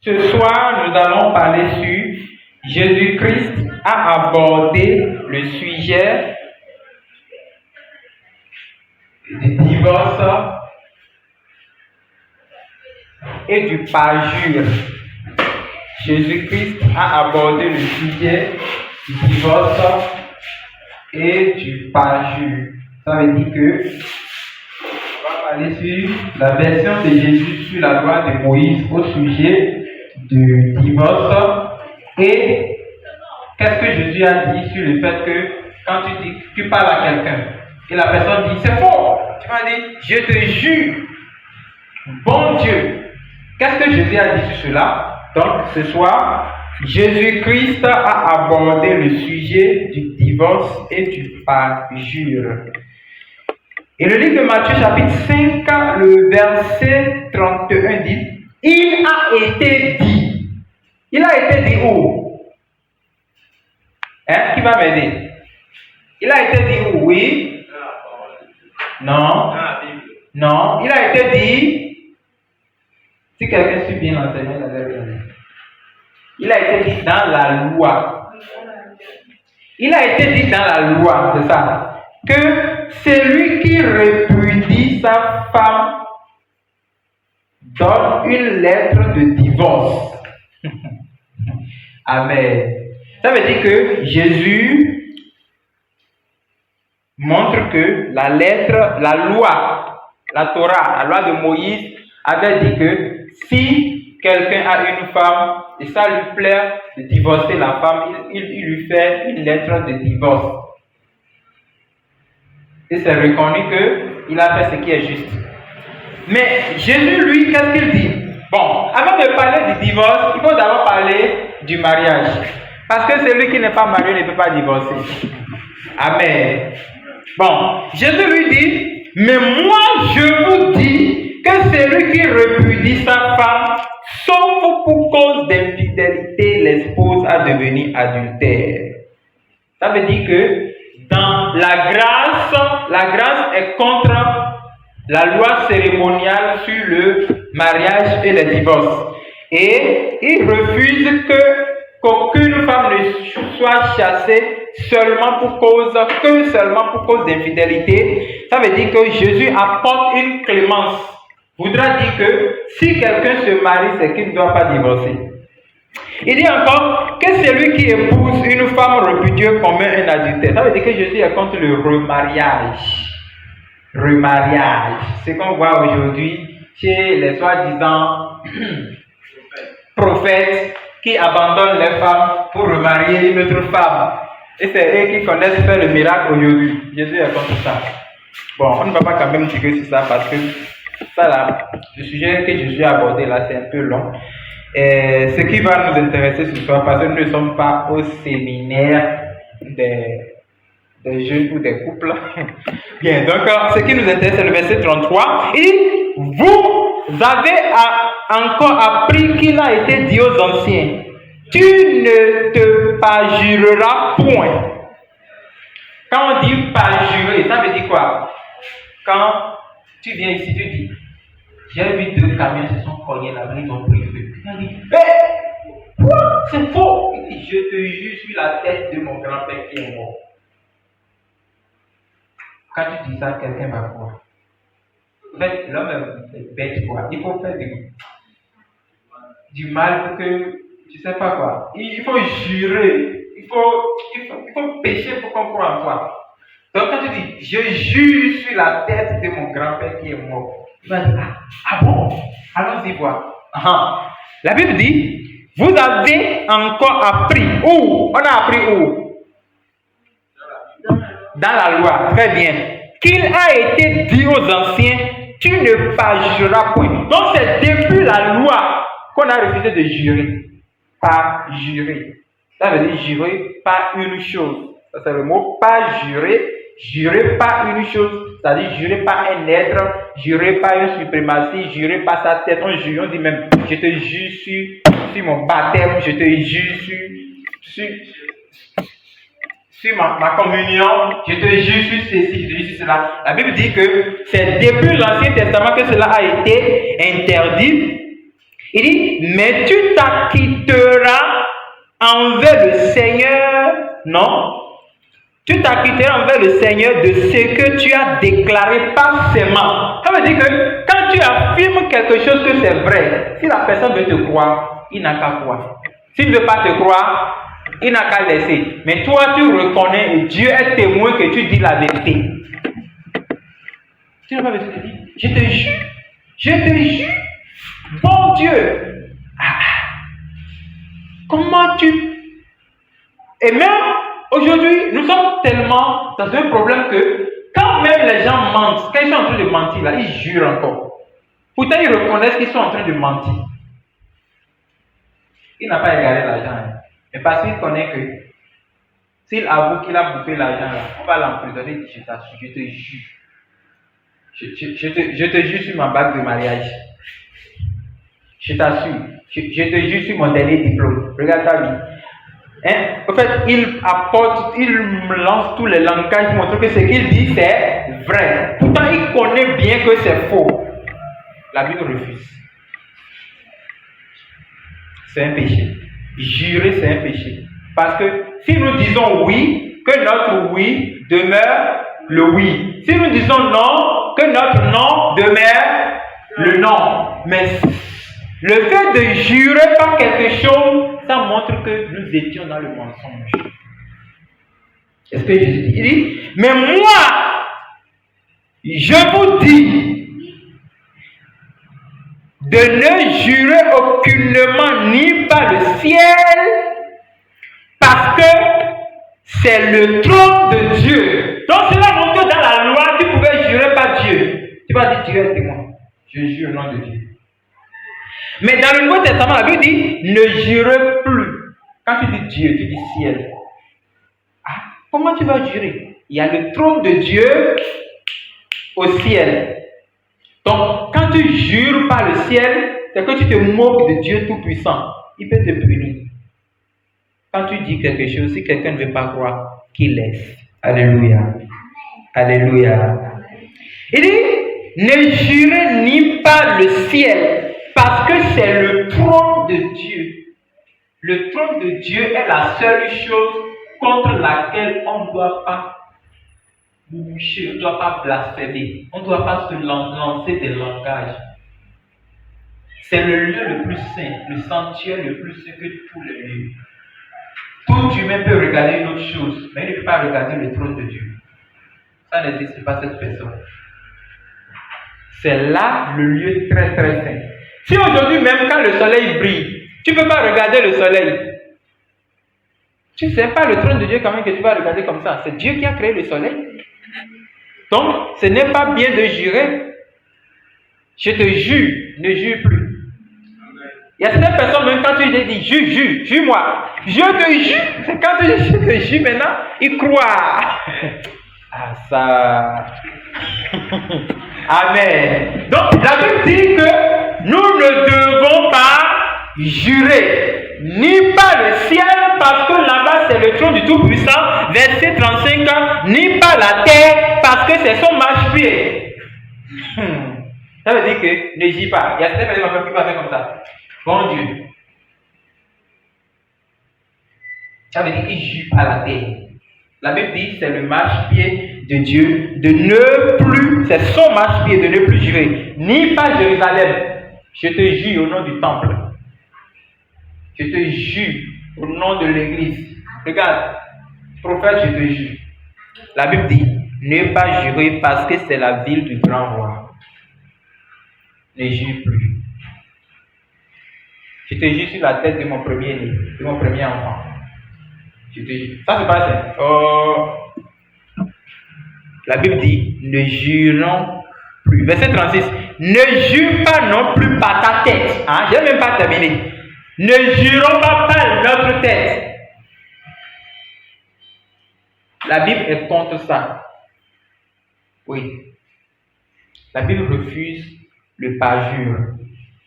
Ce soir, nous allons parler sur Jésus-Christ a abordé le sujet du divorce et du parjure. Jésus-Christ a abordé le sujet du divorce et du parjure. Ça veut dire que on va parler sur la version de Jésus sur la loi de Moïse au sujet du divorce et qu'est-ce que Jésus a dit sur le fait que quand tu parles à quelqu'un et la personne dit c'est faux, tu vas dire je te jure, bon Dieu. Qu'est-ce que Jésus a dit sur cela? Donc ce soir, Jésus-Christ a abordé le sujet du divorce et du parjure. Et le livre de Matthieu chapitre 5, le verset 31 dit, il a été dit. Il a été dit où? Qui va m'aider? Il a été dit où? Oui? Non? Non. Il a été dit. Si quelqu'un suit bien l'enseignement, il a bien. Il a été dit dans la loi. Il a été dit dans la loi, c'est ça, que celui qui répudie sa femme donne une lettre de divorce. Amen. Ça veut dire que Jésus montre que la lettre, la loi, la Torah, la loi de Moïse avait dit que si quelqu'un a une femme et ça lui plaît de divorcer la femme, il lui fait une lettre de divorce. Et c'est reconnu qu'il a fait ce qui est juste. Mais Jésus, lui, qu'est-ce qu'il dit? Bon, avant de parler du divorce, il faut d'abord parler du mariage. Parce que celui qui n'est pas marié ne peut pas divorcer. Amen. Bon, Jésus lui dit, mais moi je vous dis que celui qui répudie sa femme, sauf pour cause d'infidélité, l'expose à devenir adultère. Ça veut dire que dans la grâce est contre la loi cérémoniale sur le mariage et le divorce. Et il refuse qu'aucune femme ne soit chassée seulement pour cause d'infidélité. Ça veut dire que Jésus apporte une clémence. Voudra dire que si quelqu'un se marie, c'est qu'il ne doit pas divorcer. Il dit encore que celui qui épouse une femme repudiée commet un adultère. Ça veut dire que Jésus est contre le remariage. Remariage. C'est qu'on voit aujourd'hui chez les soi-disant prophètes qui abandonnent les femmes pour remarier une autre femme. Et c'est eux qui connaissent faire le miracle aujourd'hui. Jésus est contre ça. Bon, on ne va pas quand même tirer sur ça parce que ça là, le sujet que Jésus a abordé là, c'est un peu long. Et ce qui va nous intéresser ce soir, parce que nous ne sommes pas au séminaire des jeunes ou des couples. Bien, donc ce qui nous intéresse, c'est le verset 33. Et vous avez encore appris qu'il a été dit aux anciens, tu ne te parjureras point. Quand on dit parjurer, ça veut dire quoi? Quand tu viens ici, tu dis, j'ai vu 2 camions se sont cognés là-bas, ils ont pris feu. Tu dis, quoi? C'est faux. Il dit, je te jure sur la tête de mon grand-père qui est mort. Quand tu dis ça, quelqu'un va croire. En fait, l'homme est bête, quoi. Il faut faire du mal pour que, tu sais pas quoi. Il faut jurer. Il faut pécher pour qu'on croie en toi. Donc quand tu dis, je jure sur la tête de mon grand-père qui est mort, il va dire, ah bon? Allons-y voir. La Bible dit, vous avez encore appris. Où? On a appris où? Dans la loi. Très bien. Qu'il a été dit aux anciens, tu ne parjureras point. Donc c'est depuis la loi qu'on a refusé de jurer. Pas jurer. Ça veut dire jurer pas une chose. Ça c'est le mot pas jurer. Jurer pas une chose. C'est-à-dire jurer pas un être. Jurer pas une suprématie. Jurer pas sa tête. On jure, on dit même, je te jure sur mon baptême. Je te jure sur ma communion. Je te jure sur ceci, je te jure sur cela. La Bible dit que c'est depuis l'Ancien Testament que cela a été interdit. Il dit, mais tu t'as t'acquitteras envers le Seigneur, non? Tu t'acquitteras envers le Seigneur de ce que tu as déclaré passément. Ça veut dire que quand tu affirmes quelque chose que c'est vrai, si la personne veut te croire, il n'a qu'à croire. S'il ne veut pas te croire, il n'a qu'à laisser. Mais toi, tu reconnais et Dieu est témoin que tu dis la vérité. Tu n'as pas besoin de dire, je te jure, bon Dieu. Comment tu... Et même aujourd'hui, nous sommes tellement dans un problème que quand même les gens mentent, quand ils sont en train de mentir, là, ils jurent encore. Pourtant, ils reconnaissent qu'ils sont en train de mentir. Il n'a pas égaré l'argent. Hein. Mais parce qu'il connaît que s'il avoue qu'il a bouffé l'argent, là, on va l'emprisonner. Je t'assure, je te jure. Je te jure sur ma bague de mariage. Je t'assure. Je te jure sur mon dernier diplôme. Regarde ta vie. Hein? En fait, il me lance tous les langages pour montrer que ce qu'il dit, c'est vrai. Pourtant, il connaît bien que c'est faux. La Bible refuse. C'est un péché. Jurer, c'est un péché. Parce que si nous disons oui, que notre oui demeure le oui. Si nous disons non, que notre non demeure le non. Mais le fait de jurer par quelque chose, ça montre que nous étions dans le mensonge. Est-ce que Jésus dit, mais moi, je vous dis de ne jurer aucunement ni par le ciel, parce que c'est le trône de Dieu. Donc cela montre que dans la loi, tu pouvais jurer par Dieu. Tu vas dire, Dieu est témoin. Je jure au nom de Dieu. Mais dans le Nouveau Testament, la Bible dit, ne jurez plus. Quand tu dis Dieu, tu dis ciel. Ah, comment tu vas jurer? Il y a le trône de Dieu au ciel. Donc, quand tu jures par le ciel, c'est que tu te moques de Dieu Tout-Puissant. Il peut te punir. Quand tu dis quelque chose, si quelqu'un ne veut pas croire, qu'il laisse. Alléluia. Alléluia. Il dit, ne jurez ni par le ciel, parce que c'est le trône de Dieu. Le trône de Dieu est la seule chose contre laquelle on ne doit pas boucher, on ne doit pas blasphémer, on ne doit pas se lancer des langages. C'est le lieu le plus saint, le sanctuaire le plus saint que tous les lieux. Tout humain peut regarder une autre chose, mais il ne peut pas regarder le trône de Dieu. Ça n'existe pas, cette personne. C'est là le lieu très très saint. Si aujourd'hui même quand le soleil brille, tu ne peux pas regarder le soleil. Tu ne sais pas le trône de Dieu quand même que tu vas regarder comme ça. C'est Dieu qui a créé le soleil. Donc, ce n'est pas bien de jurer. Je te jure, ne jure plus. Il y a certaines personnes, même quand tu dis, jure-moi. Je te jure. Quand je te jure maintenant, ils croient. Ah, ça. Amen. Donc, la Bible dit que nous ne devons pas jurer, ni par le ciel, parce que là-bas c'est le trône du Tout-Puissant, verset 35, ni par la terre, parce que c'est son marchepied. Ça veut dire que ne jure pas. Il y a certaines personnes qui vont faire comme ça. Bon Dieu. Ça veut dire qu'il ne jure pas la terre. La Bible dit c'est le marchepied de Dieu, de ne plus, c'est son marchepied, de ne plus jurer, ni par Jérusalem. Je te jure au nom du temple. Je te jure au nom de l'église. Regarde, prophète, je te jure. La Bible dit, ne pas jurer parce que c'est la ville du grand roi. Ne jure plus. Je te jure sur la tête de mon premier-né, de mon premier enfant. Je te jure. Ça c'est pas ça. La Bible dit, ne jurons plus. Verset 36. Ne jure pas non plus par ta tête. Hein? Je n'ai même pas terminé. Ne jurons pas par notre tête. La Bible est contre ça. Oui. La Bible refuse le parjure.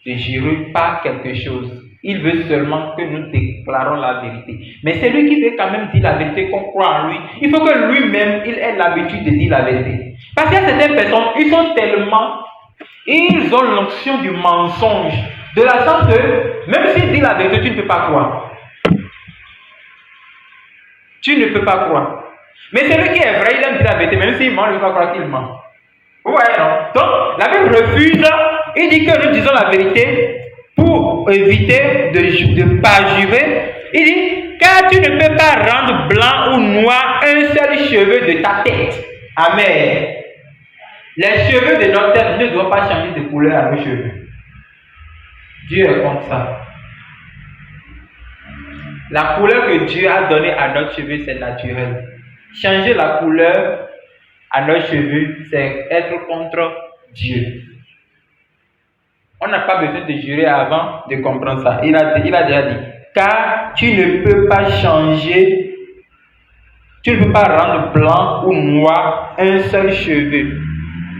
De jurer par quelque chose. Il veut seulement que nous déclarons la vérité. Mais c'est lui qui veut quand même dire la vérité, qu'on croit en lui. Il faut que lui-même, il ait l'habitude de dire la vérité. Parce qu'il y a certaines personnes, ils ont l'onction du mensonge. De la sorte que, même s'il dit la vérité, tu ne peux pas croire. Tu ne peux pas croire. Mais celui qui est vrai, il aime dire la vérité, même s'il ment, il ne va pas croire qu'il ment. Vous voyez, non? Donc, la Bible refuse, il dit que nous disons la vérité pour éviter de ne pas jurer. Il dit, car tu ne peux pas rendre blanc ou noir un seul cheveu de ta tête. Amen. Les cheveux de notre tête ne doivent pas changer de couleur à nos cheveux. Dieu est comme ça. La couleur que Dieu a donnée à notre cheveu, c'est naturel. Changer la couleur à nos cheveux, c'est être contre Dieu. On n'a pas besoin de jurer avant de comprendre ça. Il a déjà dit, car tu ne peux pas changer, tu ne peux pas rendre blanc ou noir un seul cheveu.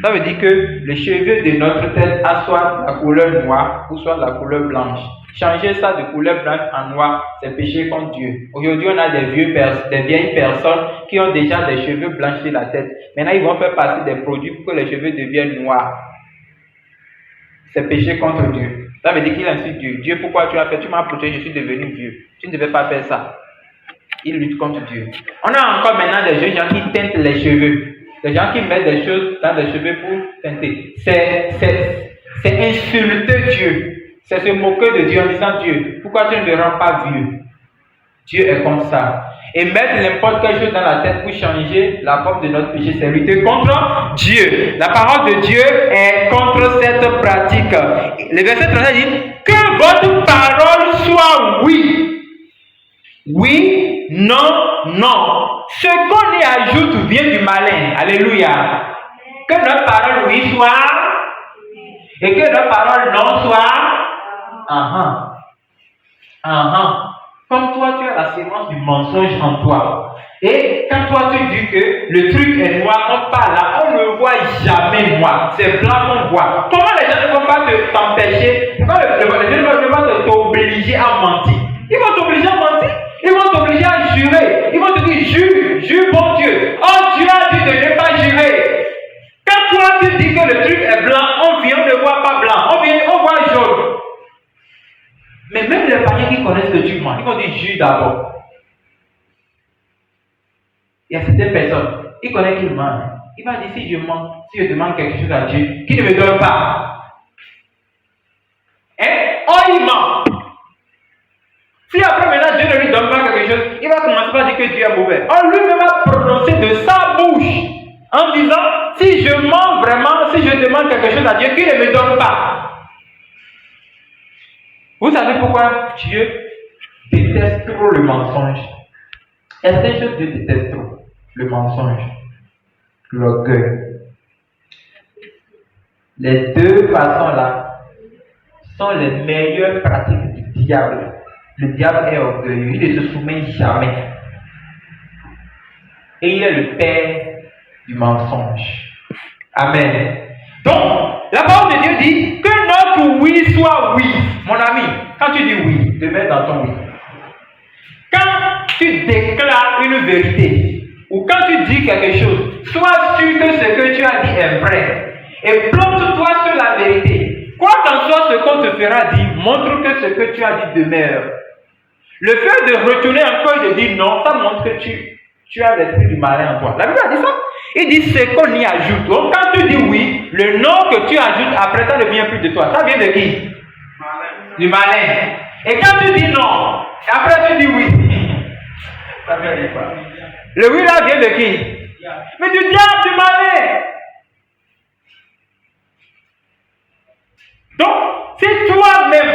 Ça veut dire que le cheveu de notre tête a soit la couleur noire ou soit la couleur blanche. Changer ça de couleur blanche en noir, c'est péché contre Dieu. Aujourd'hui, on a des vieilles personnes qui ont déjà des cheveux blancs sur la tête. Maintenant, ils vont faire passer des produits pour que les cheveux deviennent noirs. C'est péché contre Dieu. Ça veut dire qu'il insulte Dieu. Dieu, pourquoi tu as fait? Tu m'as protégé, je suis devenu vieux. Tu ne devais pas faire ça. Il lutte contre Dieu. On a encore maintenant des jeunes gens qui teintent les cheveux. Des gens qui mettent des choses dans les cheveux pour teinter. C'est insulter Dieu. C'est se moquer de Dieu en disant Dieu, pourquoi tu ne me rends pas vieux? Dieu est comme ça. Et mettre n'importe quelle chose dans la tête pour changer la forme de notre péché, c'est lutter contre Dieu. La parole de Dieu est contre cette pratique. Le verset 13 dit que votre parole soit oui. Oui, non, non. Ce qu'on y ajoute vient du malin. Alléluia. Que notre parole oui soit et que notre parole non soit. Comme toi, tu as la sémence du mensonge en toi. Et quand toi, tu dis que le truc est noir, on parle là, on ne voit jamais noir. C'est blanc qu'on voit. Comment les gens ne vont pas t'empêcher? Pourquoi les gens ne vont t'obliger à mentir? Ils vont t'obliger à mentir. Ils vont t'obliger à jurer. Ils vont te dire, jure bon Dieu. Oh, Dieu a dit de ne pas jurer. Quand toi, tu dis que le truc est blanc, on ne voit pas blanc. On voit jaune. Mais même les païens qui connaissent que tu mens, ils vont dire jure d'abord. Il y a certaines personnes, ils connaissent qu'ils mentent. Il va dire si je mens, si je demande quelque chose à Dieu, qu'il ne me donne pas. Il ment. Si après maintenant Dieu ne lui donne pas quelque chose, il va commencer par dire que Dieu est mauvais. Lui-même va prononcer de sa bouche en disant si je mens vraiment, si je demande quelque chose à Dieu, qu'il ne me donne pas. Vous savez pourquoi Dieu déteste trop le mensonge? Certaines choses Dieu déteste trop. Le mensonge, l'orgueil. Les deux façons-là sont les meilleures pratiques du diable. Le diable est orgueilleux, il ne se soumet jamais. Et il est le père du mensonge. Amen. Donc, la parole de Dieu dit que notre oui soit oui. Mon ami, quand tu dis oui, te mets dans ton oui. Quand tu déclares une vérité, ou quand tu dis quelque chose, sois sûr que ce que tu as dit est vrai. Et plonge-toi sur la vérité. Quoi qu'en soit ce qu'on te fera dire, montre que ce que tu as dit demeure. Le fait de retourner encore et de dire non, ça montre que tu as l'esprit du malin en toi. La Bible a dit ça. Il dit ce qu'on y ajoute. Donc quand tu dis oui, le nom que tu ajoutes après, ça ne vient plus de toi. Ça vient de qui? Du malin. Et quand tu dis non, après tu dis oui, ça vient de quoi? Le oui là vient de qui? Mais du diable, du malin. Donc, si toi-même,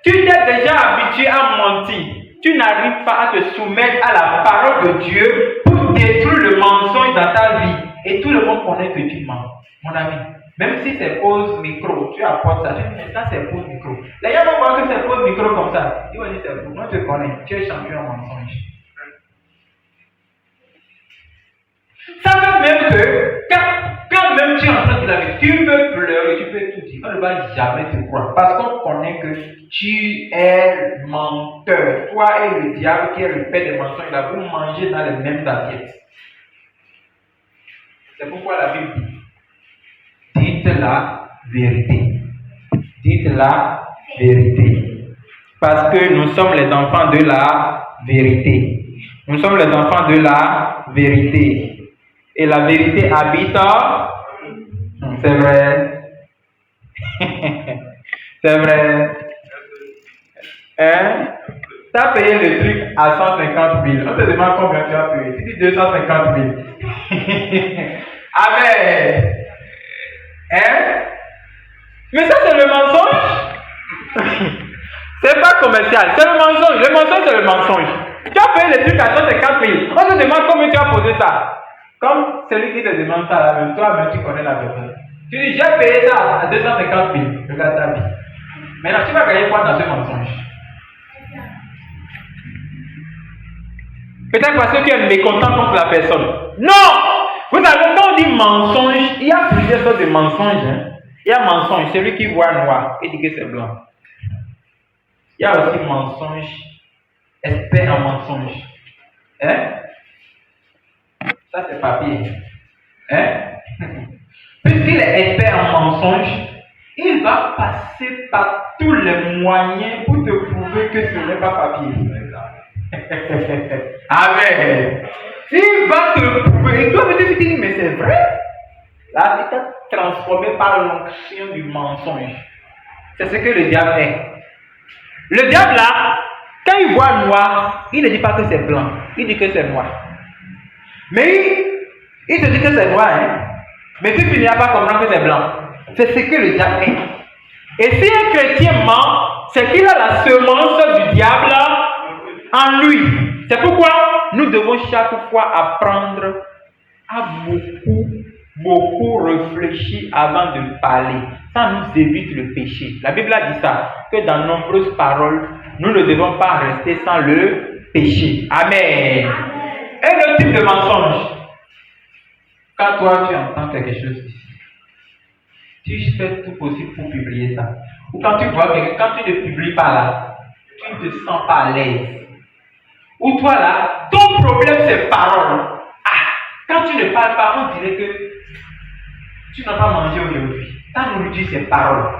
tu t'es déjà habitué à mentir, tu n'arrives pas à te soumettre à la parole de Dieu pour détruire le mensonge dans ta vie. Et tout le monde connaît que tu mens, mon ami. Même si c'est pause micro, tu apportes ça, tu dis ça c'est pause micro. Les gens vont voir que c'est pause micro comme ça. Ils vont dire c'est pour moi, je te connais, tu es champion en mensonge. Ça fait même que, quand même tu es en train de dire la vérité, tu peux pleurer, tu peux tout dire. On ne va jamais te croire. Parce qu'on connaît que tu es menteur. Toi et le diable qui est le père des mensonges, là, vous mangez dans les mêmes assiettes. C'est pourquoi la Bible dit, dites la vérité. Dites la vérité. Parce que nous sommes les enfants de la vérité. Nous sommes les enfants de la vérité. Et la vérité habite en... C'est vrai. C'est vrai. Hein? Tu as payé le truc à 150 000. On te demande combien tu as payé. Tu dis 250 000. Amen. Hein? Mais ça, c'est le mensonge. C'est pas commercial. C'est le mensonge. Le mensonge, c'est le mensonge. Tu as payé le truc à 150 000. On te demande combien tu as posé ça. Comme celui qui te demande ça, là, même toi-même, tu connais la vérité. Tu dis, j'ai payé ça à 250 000. Regarde ta vie. Maintenant, tu vas gagner quoi dans ce mensonge? Peut-être parce que tu es mécontent contre la personne. Non! Vous savez, quand on dit mensonge, il y a plusieurs sortes de mensonges. Hein? Il y a mensonge, celui qui voit noir et dit que c'est blanc. Il y a aussi mensonge, expert en mensonge. Hein? Ça, c'est papier. Hein? Puisqu'il est expert en mensonge, il va passer par tous les moyens pour te prouver que ce n'est pas papier. Amen. Il va te prouver. Et toi, peut-être tu dis, mais c'est vrai. Là, tu t'es transformé par l'onction du mensonge. C'est ce que le diable est. Le diable, là, quand il voit noir, il ne dit pas que c'est blanc. Il dit que c'est noir. Mais il te dit que c'est noir, hein. Mais tu finiras pas comprendre que c'est blanc. C'est ce que le diable est. Et si un chrétien ment, c'est qu'il a la semence du diable en lui. C'est pourquoi nous devons chaque fois apprendre à beaucoup réfléchir avant de parler. Ça nous évite le péché. La Bible a dit ça, que dans nombreuses paroles, nous ne devons pas rester sans le péché. Amen. Et le type de mensonge. Quand toi tu entends quelque chose ici, tu fais tout possible pour publier ça. Ou quand tu vois quelqu'un, quand tu ne publies pas là, tu ne te sens pas à l'aise. Ou toi là, ton problème c'est parole. Quand tu ne parles pas, on dirait que tu n'as pas mangé aujourd'hui. Ta nourriture c'est parole.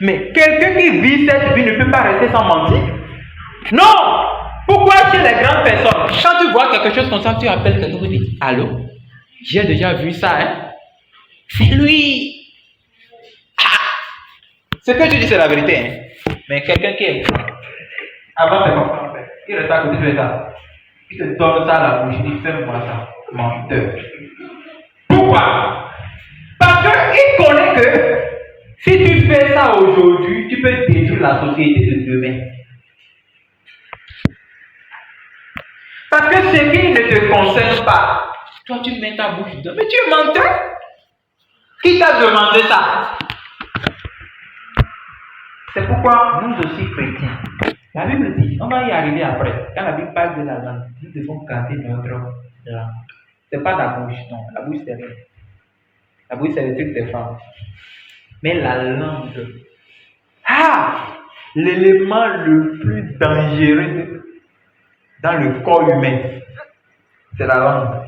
Mais quelqu'un qui vit cette vie ne peut pas rester sans mentir. Non! Pourquoi chez les grandes personnes, quand tu vois quelque chose comme ça, tu appelles quelqu'un et tu dis, allô? J'ai déjà vu ça, hein? C'est lui! Ce que tu dis, c'est la vérité, hein? Mais quelqu'un qui est avant, c'est comme ça, il reste à côté de ça. Il te donne ça à la bouche, il dit, fais-moi ça, menteur. Pourquoi? Parce qu'il connaît que si tu fais ça aujourd'hui, tu peux détruire la société de demain. Parce que ce qui ne te concerne pas, toi tu mets ta bouche dedans. Mais tu es menteur. Qui t'a demandé ça? C'est pourquoi nous aussi chrétiens, la Bible dit, on va y arriver après. Quand la Bible parle de la langue, nous devons garder notre langue. C'est pas la bouche, non. La bouche c'est rien. La bouche c'est le truc des femmes. Mais la langue, l'élément le plus dangereux dans le corps humain, c'est la langue.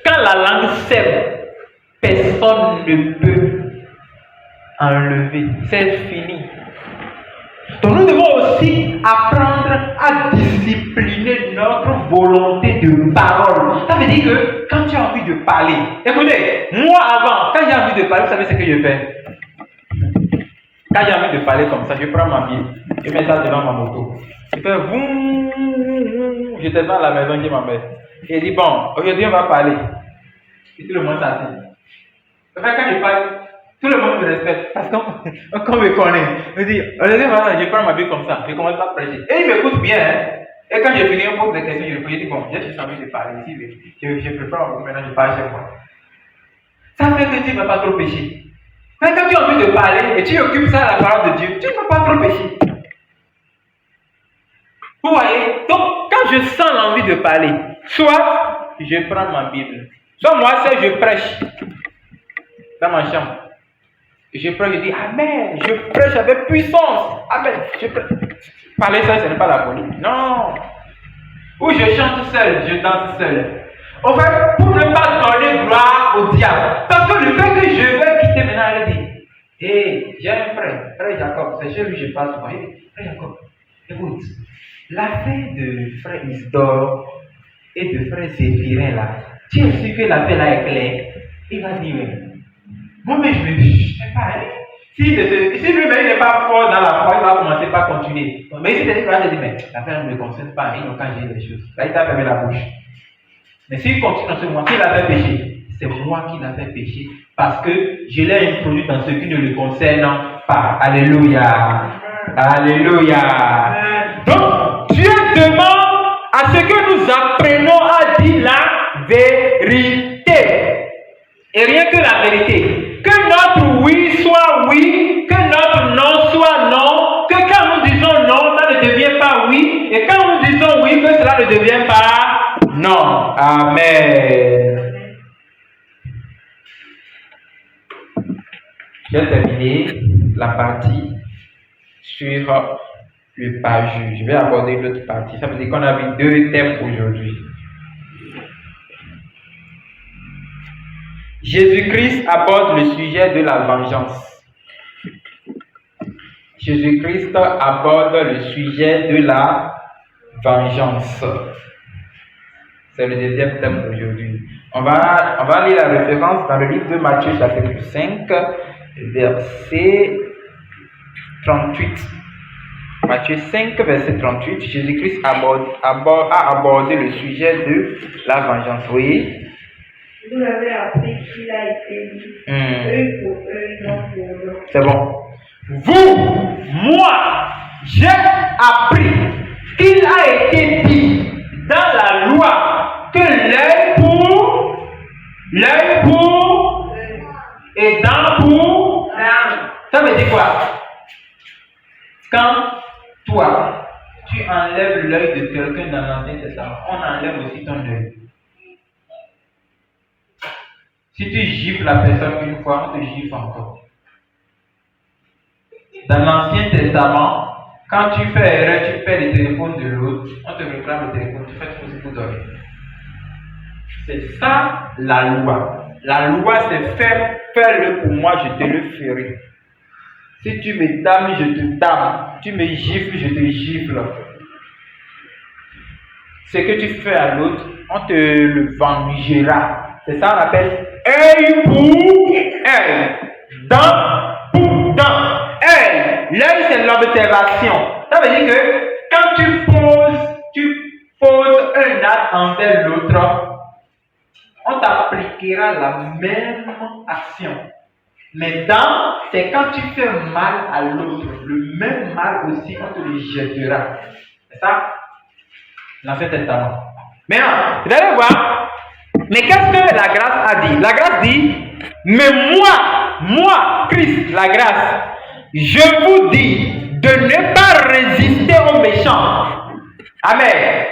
Quand la langue sème, personne ne peut enlever. C'est fini. Donc nous devons aussi apprendre à discipliner notre volonté de parole. Ça veut dire que quand tu as envie de parler, écoutez, moi avant, quand j'ai envie de parler, vous savez ce que je fais? Quand j'ai envie de parler comme ça, je prends ma Bible, je mets ça devant ma moto. Je fais boum, je descends à la maison, je m'embête. Et je dis bon, aujourd'hui on va parler. Et tout le monde s'assied. Quand je parle, tout le monde me respecte parce qu'on me connaît. Je dis, aujourd'hui je prends ma Bible comme ça, je commence à prêcher. Et il m'écoute bien. Hein? Et quand je finis, on pose des questions, je dis bon, j'ai juste envie de parler ici, je prépare maintenant, je parle chez moi. Ça fait que tu ne vas pas trop pécher. Mais quand tu as envie de parler et tu occupes ça à la parole de Dieu, tu ne vas pas trop pécher. Vous voyez? Donc, quand je sens l'envie de parler, soit je prends ma Bible, soit moi, c'est je prêche dans ma chambre. Je prêche, je dis Amen, je prêche avec puissance. Amen. Je prêche. Parler seul, ce n'est pas la folie. Non. Ou je chante seul, je danse seul. En fait, pour ne pas donner gloire au diable. Parce que le fait que je vais quitter était maintenant allé dire, hé, j'ai un frère, frère Jacob, c'est chez lui que je passe souvent. Frère Jacob, écoute, l'affaire de frère Isidore et de frère Zéphirin là, tu es sûr que l'affaire là est claire? Il va dire, oui. Moi, mais je me dis, je sais pas, hein? Si lui-même n'est pas fort dans la foi, il va commencer par continuer. Mais si il va te dire, mais l'affaire ne me concerne pas, il n'a qu'à gérer les choses. Là, il t'a fermé la bouche. Mais s'il continue dans ce moment, qui l'a fait pécher? C'est moi qui l'a fait pécher parce que je l'ai introduit dans ce qui ne le concerne pas. Alléluia. Alléluia. Donc, Dieu demande à ce que nous apprenons à dire la vérité. Et rien que la vérité. Que notre oui soit oui, que notre non soit non, que quand nous disons non, ça ne devient pas oui, et quand nous disons oui, que cela ne devient pas non. Amen. J'ai terminé la partie sur le parjure. Je vais aborder l'autre partie. Ça veut dire qu'on a vu deux thèmes aujourd'hui. Jésus-Christ aborde le sujet de la vengeance. Jésus-Christ aborde le sujet de la vengeance. C'est le deuxième thème d'aujourd'hui. On va lire la référence dans le livre de Matthieu chapitre 5, verset 38. Matthieu 5, verset 38, Jésus-Christ a abordé le sujet de la vengeance. Oui. Vous l'avez appris qu'il a été dit, œil pour œil, non pour non. C'est bon. Vous, moi, j'ai appris qu'il a été dit dans la loi que l'œil pour et dent pour dent. Ça veut dire quoi? Quand toi, tu enlèves l'œil de quelqu'un dans l'Ancien Testament, on enlève aussi ton œil. Si tu gifles la personne une fois, on te gifle encore. Dans l'Ancien Testament, quand tu fais erreur, tu perds le téléphone de l'autre, on te réclame le téléphone, tu fais tout ce que vous avez. C'est ça la loi. La loi, c'est fais-le pour moi, je te le ferai. Si tu me dames, je te dame. Tu me gifles, je te gifle. Ce que tu fais à l'autre, on te le vengera. C'est ça qu'on appelle œil pour œil, dent pour dent. L'œil, c'est l'observation. Ça veut dire que quand tu poses un acte envers l'autre, on t'appliquera la même action. Mais dent, c'est quand tu fais mal à l'autre. Le même mal aussi, on te le jettera. C'est ça? L'Ancien Testament. Maintenant, vous allez voir. Mais qu'est-ce que la grâce a dit? La grâce dit, mais moi, Christ, la grâce, je vous dis de ne pas résister aux méchants. Amen.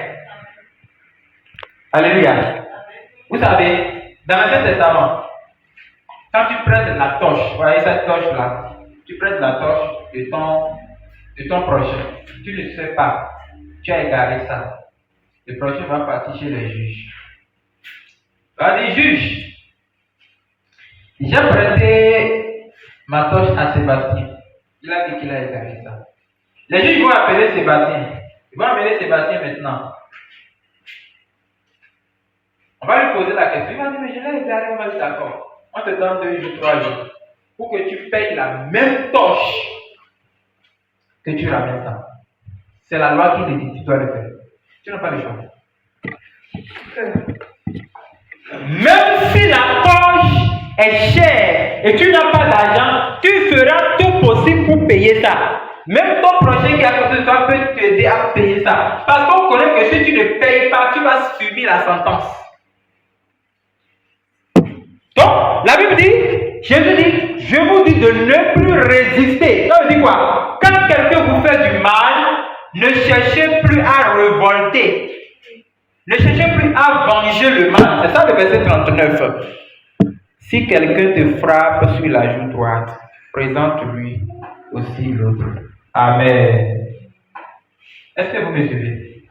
Alléluia. Vous savez, dans l'Ancien Testament, quand tu prêtes la torche, vous voyez cette torche-là, tu prêtes la torche de ton prochain. Tu ne sais pas, tu as égaré ça. Le prochain va partir chez les juges. Va dire, juge, j'ai prêté ma torche à Sébastien. Il a dit qu'il a égaré ça. Les juges vont appeler Sébastien. Ils vont appeler Sébastien maintenant. On va lui poser la question. Il va dire, mais je l'ai égaré, on va dire d'accord. On te donne 2 jours, 3 jours pour que tu payes la même torche que tu ramènes ça. C'est la loi qui te dit, tu dois le faire. Tu n'as pas le choix. Même si la torche est chère et tu n'as pas d'argent, tu feras tout possible pour payer ça. Même ton prochain qui est à côté de toi peut t'aider à payer ça. Parce qu'on connaît que si tu ne payes pas, tu vas subir la sentence. Donc, la Bible dit, Jésus dit, je vous dis de ne plus résister. Ça veut dire quoi? Quand quelqu'un vous fait du mal, ne cherchez plus à révolter. Ne cherchez plus à venger le mal. C'est ça le verset 39. Si quelqu'un te frappe sur la joue droite, présente-lui aussi l'autre. Amen. Est-ce que vous me suivez?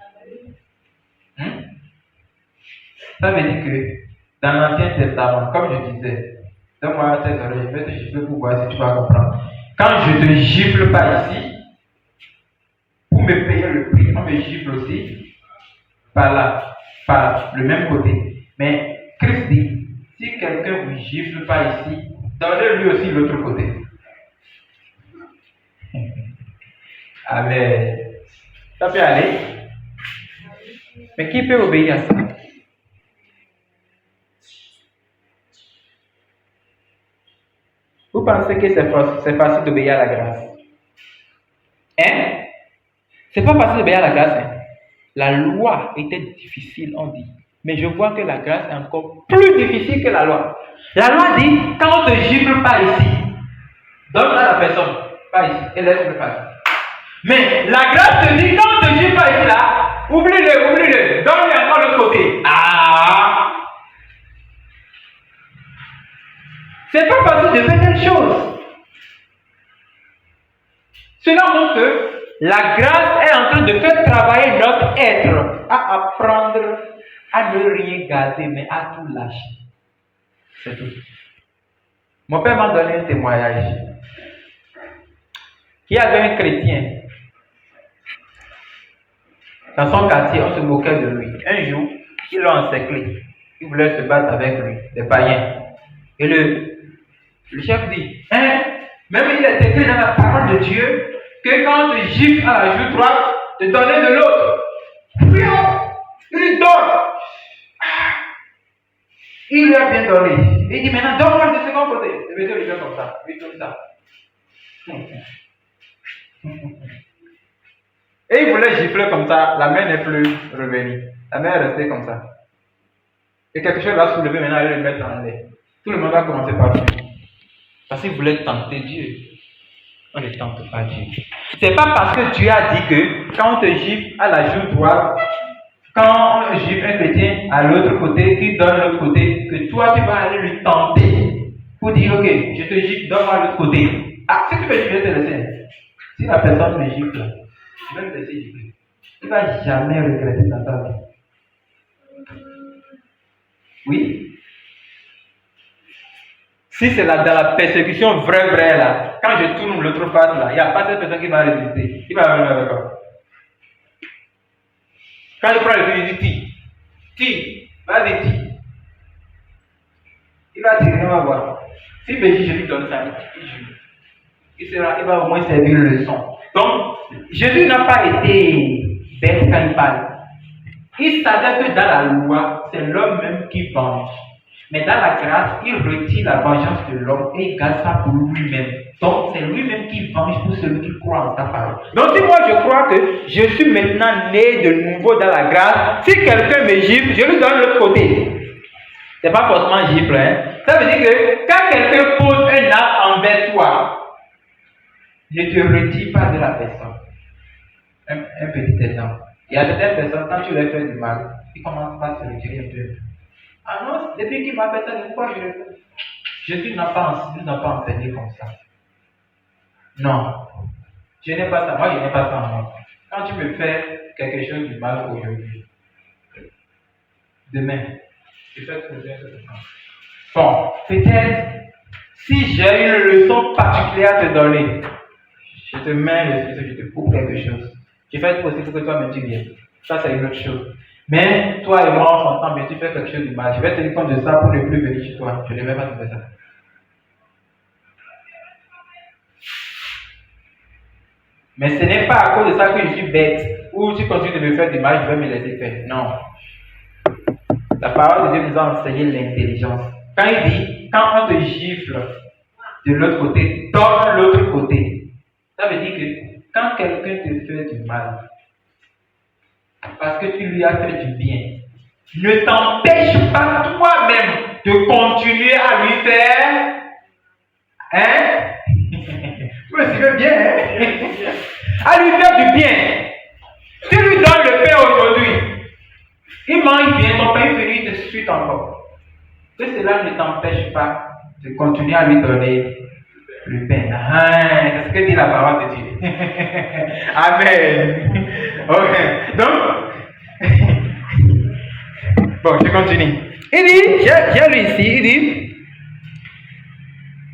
Ça veut dire que dans l'Ancien Testament, comme je disais, Donne-moi tes oreilles, je vais te gifler pour voir si tu vas comprendre. Quand je te gifle pas ici, pour me payer le prix, on me gifle aussi par là, par le même côté. Mais Christ dit, si quelqu'un vous gifle pas ici, donnez-lui aussi l'autre côté. Amen. Ça peut aller. Mais qui peut obéir à ça? Vous pensez que c'est facile d'obéir à la grâce? Hein? C'est pas facile d'obéir à la grâce. Hein? La loi était difficile, on dit. Mais je vois que la grâce est encore plus difficile que la loi. La loi dit, quand on ne te gifle pas ici, donne-la à la personne, pas ici, et laisse-le passer. Mais la grâce te dit, quand on ne te gifle pas ici, là, oublie-le, donne-lui encore l'autre côté. Ah! C'est pas facile de faire telle chose. Cela montre que la grâce est en train de faire travailler notre être à apprendre à ne rien garder, mais à tout lâcher. C'est tout. Mon père m'a donné un témoignage. Il y avait un chrétien. Dans son quartier, on se moquait de lui. Un jour, ils l'ont encerclé. Ils voulaient se battre avec lui, des païens. Et le chef dit, hein, même il est écrit dans la parole de Dieu que quand on te gifle à la joue droite, te donner de l'autre. Puis il lui donne. Il lui a bien donné. Il dit maintenant, donne-moi de second côté. Le monsieur lui fait comme ça. Il donne ça. Et il voulait gifler comme ça. La main n'est plus revenue. La main est restée comme ça. Et quelque chose va soulever maintenant et le mettre en l'air. Tout le monde va commencer par fuir. Parce qu'il voulait tenter Dieu. On ne tente pas Dieu. C'est pas parce que Dieu a dit que quand on te gifle à la joue droite, quand on gifle un chrétien à l'autre côté, qui donne l'autre côté, que toi tu vas aller lui tenter pour dire ok, je te gifle, donne-moi l'autre côté. Ah, si tu veux, je vais te laisser. Si la personne me gifle, je vais me laisser gifler. Tu ne vas jamais regretter dans ta vie. Oui? Si c'est dans la persécution vraie là, quand je tourne l'autre face là, il n'y a pas cette personne qui va résister. Il va venir avec toi. Quand je prends le feu, je dis tire, vas-y tire. Il va tirer, on va voir. Si je lui donne ça, il joue. Il va au moins servir une leçon. Donc, Jésus n'a pas été bête quand il parle. Il savait que dans la loi, c'est l'homme même qui venge. Mais dans la grâce, il retire la vengeance de l'homme et il garde ça pour lui-même. Donc, c'est lui-même qui venge pour celui qui croit en sa parole. Donc, si moi je crois que je suis maintenant né de nouveau dans la grâce, si quelqu'un me gifle, je lui donne l'autre côté. C'est pas forcément gifle, hein. Ça veut dire que quand quelqu'un pose un acte envers toi, ne te retire pas de la personne. Un petit exemple. Il y a certaines personnes, quand tu leur fais du mal, ils commencent par se retirer un peu. Ah non, depuis qu'il m'a fait ça, pourquoi je le fais? Jésus n'a pas enseigné comme ça. Non. Je n'ai pas ça. Moi, je n'ai pas ça en moi. Quand tu me fais quelque chose de mal aujourd'hui, demain, je fais ce que je fais. Bon, peut-être, si j'ai une leçon particulière à te donner, je te mets le ciseau, je te coupe quelque chose. Je fais tout possible pour que toi me tu viennes. Ça, c'est une autre chose. Mais toi et moi, on s'entend, mais tu fais quelque chose de mal. Je vais tenir compte de ça pour ne plus venir chez toi. Je ne vais pas te faire ça. Mais ce n'est pas à cause de ça que je suis bête. Ou tu continues de me faire du mal, je vais me laisser faire. Non. La parole de Dieu nous a enseigné l'intelligence. Quand il dit, quand on te gifle de l'autre côté, donne l'autre côté. Ça veut dire que quand quelqu'un te fait du mal, parce que tu lui as fait du bien, ne t'empêche pas toi-même de continuer à lui faire. Hein? Vous me suivez bien, hein? À lui faire du bien. Tu lui donnes le pain aujourd'hui. Il mange bien, ton pain finit de suite encore. Que cela ne t'empêche pas de continuer à lui donner le pain. Ah, c'est ce que dit la parole de Dieu. Amen. Ok. Donc, bon, je continue. Il dit, j'ai lu ici, il dit,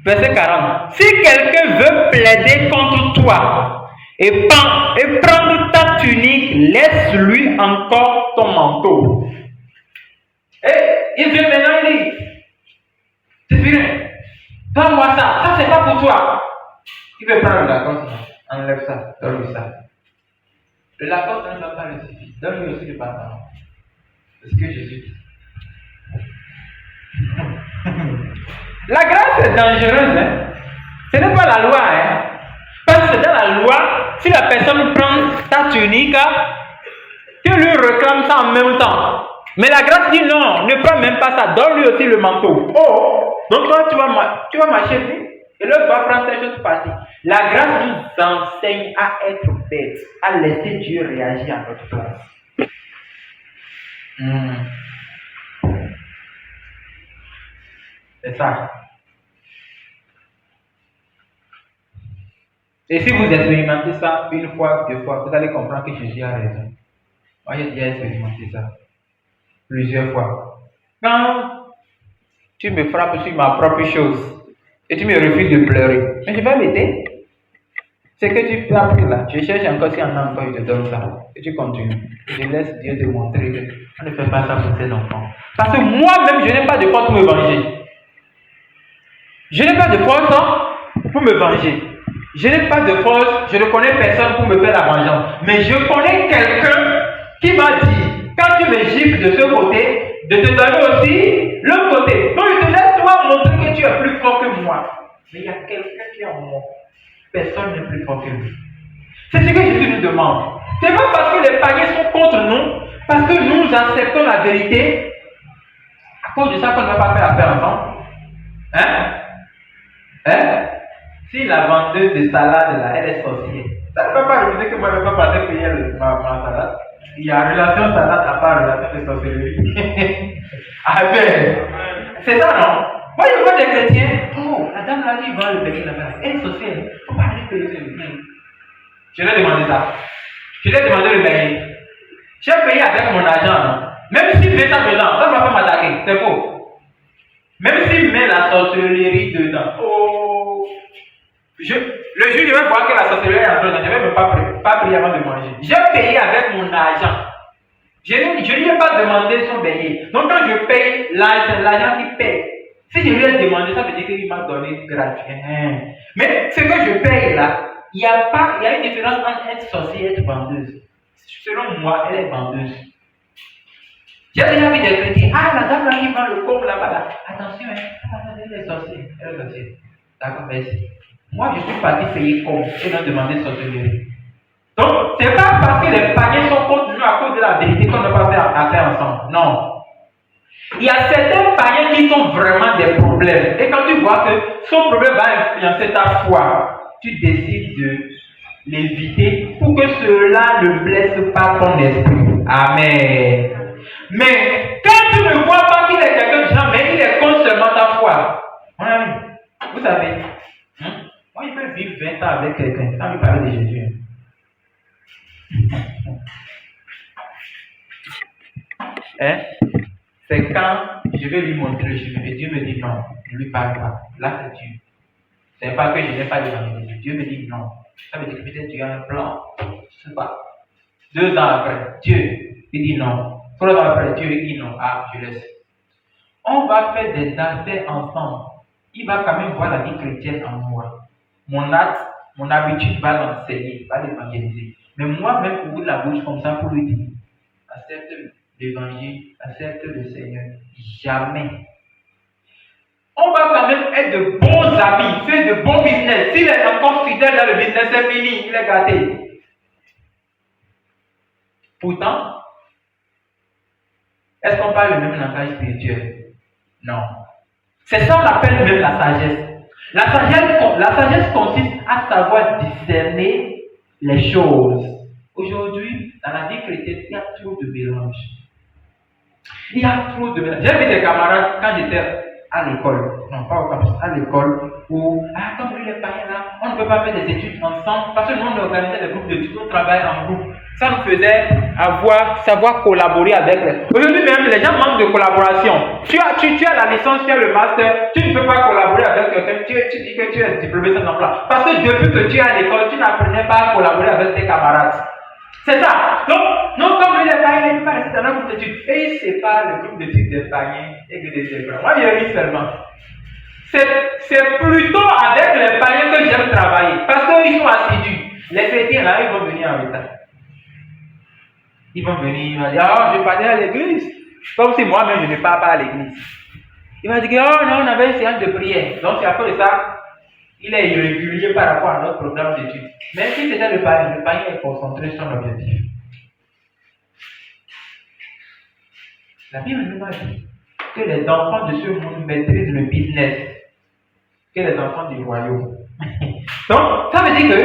Verset 40. Si quelqu'un veut plaider contre toi et prendre ta tunique, laisse-lui encore ton manteau. Il vient maintenant, il dit, c'est fini. Donne-moi ça. Ça, c'est pas pour toi. Il veut prendre le Lacoste. Enlève ça. Donne-lui ça. Le Lacoste ne va pas le suffire. Donne-lui aussi le pantalon. C'est ce que Jésus dit. La grâce est dangereuse. Hein? Ce n'est pas la loi. Hein? Parce que dans la loi, si la personne prend ta tunique, tu lui réclames ça en même temps. Mais la grâce dit non, ne prends même pas ça, donne-lui aussi le manteau. Oh, donc toi, tu vas marcher vite et l'autre va prendre tes choses partir. La grâce nous enseigne à être bête, à laisser Dieu réagir à notre place. C'est ça. Et si vous expérimentez ça une fois, deux fois, vous allez comprendre que Jésus a raison. Moi, j'ai déjà expérimenté ça plusieurs fois. Quand tu me frappes sur ma propre chose et tu me refuses de pleurer, mais je vais m'aider. C'est que tu as pris là. Je cherche encore si on a encore, je te donne ça. Et tu continues. Je laisse Dieu te montrer qu'on ne fait pas ça pour tes enfants. Parce que moi-même, je n'ai pas de force pour me venger. Je n'ai pas de force pour me venger. Je n'ai pas de force, je ne connais personne pour me faire la vengeance. Mais je connais quelqu'un qui m'a dit, quand tu me gifles de ce côté, de te donner aussi l'autre côté. Donc je te laisse toi montrer que tu es plus fort que moi. Mais il y a quelqu'un qui est en moi. Personne n'est plus fort que lui. C'est ce que Jésus nous demande. Ce n'est pas parce que les païens sont contre nous, parce que nous acceptons la vérité, à cause de ça qu'on ne va pas faire affaire ensemble. Si la vendeuse de salade là, elle est sorcière, ça ne peut pas refuser que moi je ne peux pas passer payer ma salade. Il y a relation salade à part relation de sorcellerie. Amen. C'est ça, non? Moi je vois des chrétiens, oh, la dame là qui vend le béni là-bas, elle est sorcière, il ne faut pas aller payer le béni. Je lui ai demandé ça. Je lui ai demandé le béni. J'ai payé avec mon argent, non? Même s'il met ça dedans, ça ne va pas m'attaquer, c'est faux. Même s'il met la sorcellerie dedans, oh. Le jour, je vais voir que la sorcellerie est entrée dedans, je ne vais même pas prier avant de manger. J'ai payé avec mon argent. Je ne lui ai pas demandé son béni. Donc quand je paye, l'argent qui paye. Si je lui ai demandé, ça veut dire qu'il m'a donné gratuitement. Mais ce que je paye là, il y a une différence entre être sorcière et être vendeuse. Selon moi, elle est vendeuse. J'ai déjà vu des chrétiens. Ah, la dame là qui vend le corps là-bas. Là. Attention, elle est sorcière. Elle est sorcière. D'accord, merci. Moi, je suis parti payer comme et non demander sorcellerie. Donc, ce n'est pas parce que les païens sont contre nous à cause de la vérité qu'on ne va pas faire affaire ensemble. Non. Il y a certains païens qui ont vraiment des problèmes. Et quand tu vois que son problème va influencer ta foi, tu décides de l'éviter pour que cela ne blesse pas ton esprit. Amen. Mais quand tu ne vois pas qu'il est quelqu'un de gens, mais il est contre seulement ta foi. Mon ami, vous savez, moi je peux vivre 20 ans avec quelqu'un sans lui parler de Jésus. C'est quand je vais lui montrer le chemin et Dieu me dit non, ne lui parle pas. Là c'est Dieu. Ce n'est pas que je n'ai pas demandé. Dieu me dit non. Ça veut dire que peut-être tu as un plan. Je ne sais pas. 2 ans après, Dieu il dit non. 3 ans après, Dieu il dit non. Ah, je laisse. On va faire des affaires ensemble. Il va quand même voir la vie chrétienne en moi. Mon acte, mon habitude va l'enseigner, va l'évangéliser. Mais moi-même, ouvrir la bouche comme ça pour lui dire, accepte l'évangile, accepte le Seigneur. Jamais. On va quand même être de bons amis, faire de bons business. S'il est encore fidèle dans le business, c'est fini, il est gâté. Pourtant, est-ce qu'on parle le même langage spirituel? Non. C'est ça qu'on appelle même la sagesse. La sagesse consiste à savoir discerner les choses. Aujourd'hui, dans la vie chrétienne, il y a trop de mélange. Il y a trop de mélange. J'ai vu des camarades quand j'étais à l'école, non pas au campus, à l'école, où, comme lui les païens là, on ne peut pas faire des études ensemble, parce que nous on organisait des groupes d'études, on travaille en groupe. Ça nous faisait savoir collaborer avec les. Aujourd'hui même, les gens manquent de collaboration. Tu as la licence, tu as le master, tu ne peux pas collaborer avec quelqu'un, tu dis que tu es diplômé sans emploi. Parce que depuis que tu es à l'école, tu n'apprenais pas à collaborer avec tes camarades. C'est ça. Donc comme les païens, ils ne peuvent pas rester dans un groupe d'études. Et ils séparent le groupe d'études des païens et des hébreux. Moi, j'ai vu seulement. C'est plutôt avec les païens que j'aime travailler. Parce qu'ils sont assidus. Les chrétiens, là, ils vont venir en retard. Ils vont venir, ils vont dire, oh, je parlais à l'église. Comme si moi-même, je ne parle pas à l'église. Il va dire, oh non, on avait une séance de prière. Donc, c'est à cause de ça, il est irrégulier par rapport à notre programme d'études. Même si c'était le païen est concentré sur l'objectif. La Bible nous a dit que les enfants de ce monde maîtrisent le business que les enfants du royaume. Donc, ça veut dire que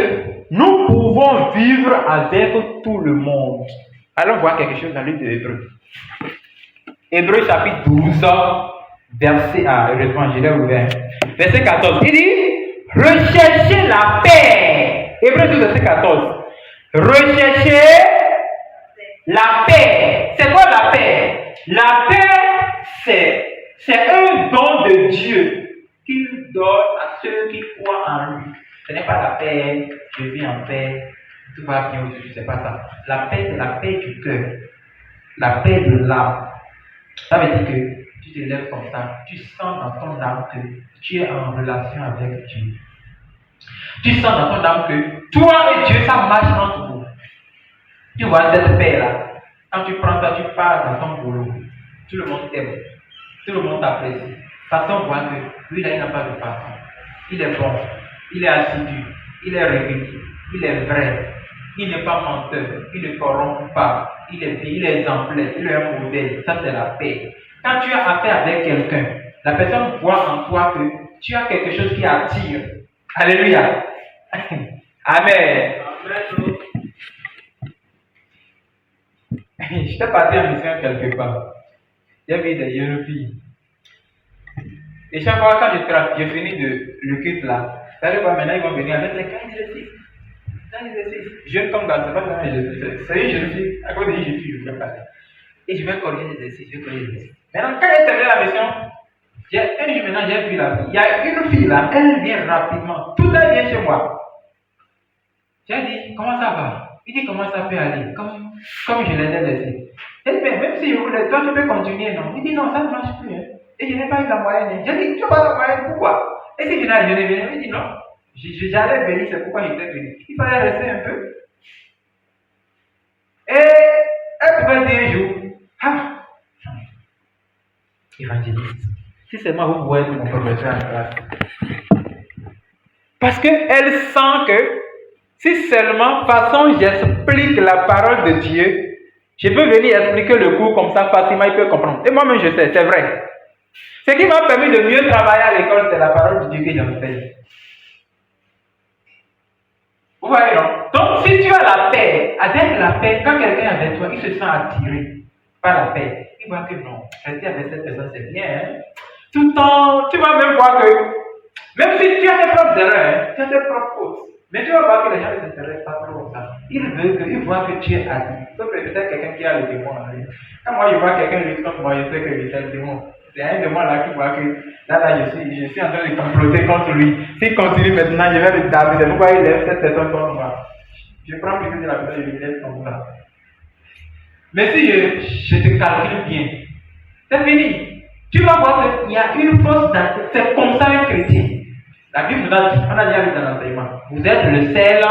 nous pouvons vivre avec tout le monde. Allons voir quelque chose dans le livre de Hébreux. Hébreux chapitre 12, verset... Ah, heureusement, je l'ai ouvert. Verset 14. Il dit, recherchez la paix. Hébreux 12, verset 14. Recherchez la paix. C'est quoi la paix? La paix, c'est un don de Dieu qu'il donne à ceux qui croient en lui. Ce n'est pas la paix, je vis en paix, tout va bien aujourd'hui, c'est pas ça. La paix, c'est la paix du cœur, la paix de l'âme. Ça veut dire que tu te lèves comme ça, tu sens dans ton âme que tu es en relation avec Dieu. Tu sens dans ton âme que toi et Dieu, ça marche entre vous. Tu vois cette paix-là. Quand tu prends ça, tu pars dans ton boulot. Tout le monde t'aime. Tout le monde t'apprécie. Façon voit que lui là, il n'a pas de façon. Il est bon. Il est assidu. Il est régulier. Il est vrai. Il n'est pas menteur. Il ne corrompt pas. Il est exemplaire. Il est un modèle. Ça, c'est la paix. Quand tu as affaire avec quelqu'un, la personne voit en toi que tu as quelque chose qui attire. Alléluia. Amen. J'étais parti en mission quelque part. J'ai vu des jeunes filles. Et chaque fois quand j'ai fini le culte là, maintenant ils vont venir avec les 15 exercices. Jeune comme garçon, pas vraiment exercice. C'est une jeune fille, à cause d'une jeune fille, je ne veux pas. Et je vais corriger les exercices, Maintenant, quand j'ai terminé la mission, j'ai vu la fille. Il y a une fille là, elle vient rapidement. Tout elle vient chez moi. J'ai dit, comment ça va? Il dit, comment ça peut aller? Comme je l'ai laissé. Elle dit, même si je voulais, toi tu peux continuer, non? Il dit, non, ça ne marche plus. Hein. Et je n'ai pas eu la moyenne. J'ai dit, tu n'as pas la moyenne, pourquoi? Et si je n'ai venu, il dit, non. J'allais venir, c'est pourquoi j'étais venu. Il fallait rester un peu. Et elle pouvait dire un jour, ah, évangéliste, si seulement vous voyez mon professeur en classe. Parce qu'elle sent que si seulement, façon, j'explique la parole de Dieu, je peux venir expliquer le cours comme ça facilement, il peut comprendre. Et moi-même, je sais, c'est vrai. Ce qui m'a permis de mieux travailler à l'école, c'est la parole de Dieu que j'enseigne. Vous voyez, non? Donc, si tu as la paix, avec la paix, quand quelqu'un est avec toi, il se sent attiré par la paix. Il voit que non, rester avec cette personne, c'est bien. Hein? Tout le temps, tu vas même voir que, même si tu as tes propres erreurs, tu as tes propres fautes, mais tu vas voir que les gens ne s'intéressent pas trop comme ça. Ils voient que tu es admis. Sauf peut-être quelqu'un qui a le démon en lui. Quand moi je vois quelqu'un qui comme moi, je sais que je suis le démon. C'est un démon là qui voit que là je suis en train de comploter contre lui. S'il continue maintenant, je vais le taper. C'est pourquoi il lève cette personne contre moi. Je prends plutôt de la personne et je le laisse comme ça. Mais si je te calcule bien, c'est fini. Tu vas voir qu'il y a une force dans c'est comme ça un chrétien. La Bible nous a dit, on a déjà lu dans l'enseignement, vous êtes le sel